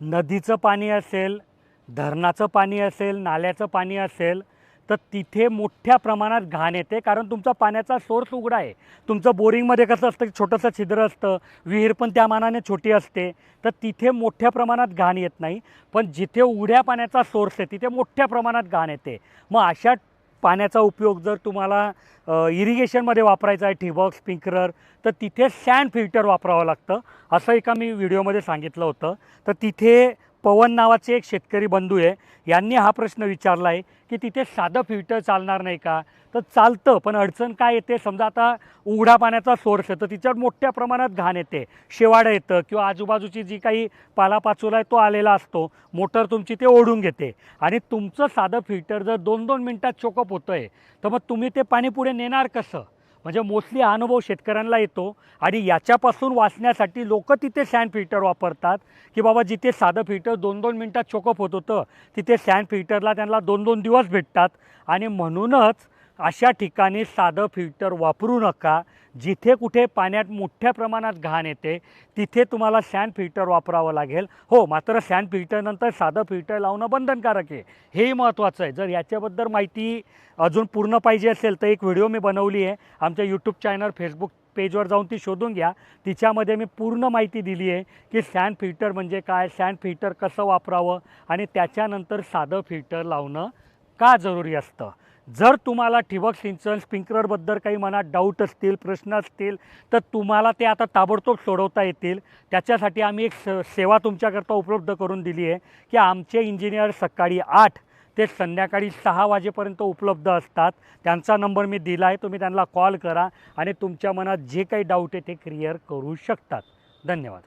नदीचं पाणी असेल, धरणाचं पाणी असेल, नाल्याचं पाणी असेल, तर तिथे मोठ्या प्रमाणात घाण येते, कारण तुमचा पाण्याचा सोर्स उघडा आहे. तुमचं बोरिंगमध्ये कसं असतं की छोटंसं छिद्र असतं, विहीर पण त्या मानाने छोटी असते, तर तिथे मोठ्या प्रमाणात घाण येत नाही. पण जिथे उघड्या पाण्याचा सोर्स आहे तिथे मोठ्या प्रमाणात घाण येते. मग अशा पाण्याचा उपयोग जर तुम्हाला इरिगेशनमध्ये वापरायचा आहे, ठिबक, स्प्रिंकलर, तर तिथे सँड फिल्टर वापरावं लागतं, असं एका मी व्हिडिओमध्ये सांगितलं होतं. तर तिथे पवन नावाचे एक शेतकरी बंधू आहे, यांनी हा प्रश्न विचारला आहे की तिथे साधं फिल्टर चालणार नाही का? तर चालतं, पण अडचण काय येते, समजा आता उघडा पाण्याचा सोर्स आहे तर तिच्यावर मोठ्या प्रमाणात घाण येते, शेवाळं येतं किंवा आजूबाजूची जी काही पालापाचोळा आहे तो आलेला असतो, मोटर तुमची ते ओढून घेते. आणि तुमचं साधं फिल्टर जर 2-2 मिनटात चोकअप होतं आहे, तर मग तुम्ही ते पाणी पुढे नेणार कसं? म्हणजे मोस्टली हा अनुभव शेतकऱ्यांना येतो. आणि याच्यापासून वाचण्यासाठी लोक तिथे सँड फिल्टर वापरतात, की बाबा जिथे साधं फिल्टर 2-2 मिनटात चोकअप होत होतं तिथे सँड फिल्टरला त्यांना 2-2 दिवस भेटतात. आणि म्हणूनच अशा ठिकाणी साधं फिल्टर वापरू नका. जिथे कुठे पाण्यात मोठ्या प्रमाणात घाण येते तिथे तुम्हाला सँड फिल्टर वापरावं लागेल. हो, मात्र सँड फिल्टरनंतर साधं फिल्टर लावणं बंधनकारक आहे, हेही महत्त्वाचं आहे. जर याच्याबद्दल माहिती अजून पूर्ण पाहिजे असेल तर एक व्हिडिओ मी बनवली आहे, आमच्या यूट्यूब चॅनल, फेसबुक पेजवर जाऊन ती शोधून घ्या. तिच्यामध्ये मी पूर्ण माहिती दिली आहे की सँड फिल्टर म्हणजे काय, सँड फिल्टर कसं वापरावं आणि त्याच्यानंतर साधं फिल्टर लावणं का जरुरी असतं. जर तुम्हाला ठिबक सिंचन, स्प्रिंकलरबद्दल काही मनात डाऊट असतील, प्रश्न असतील, तर तुम्हाला ते आता ताबडतोब सोडवता येतील. त्याच्यासाठी आम्ही एक सेवा तुमच्याकरता उपलब्ध करून दिली आहे की आमचे इंजिनियर सकाळी 8 ते संध्याकाळी 6 वाजेपर्यंत उपलब्ध असतात. त्यांचा नंबर मी दिला आहे, तुम्ही त्यांना कॉल करा आणि तुमच्या मनात जे काही डाऊट आहे ते क्लिअर करू शकतात. धन्यवाद.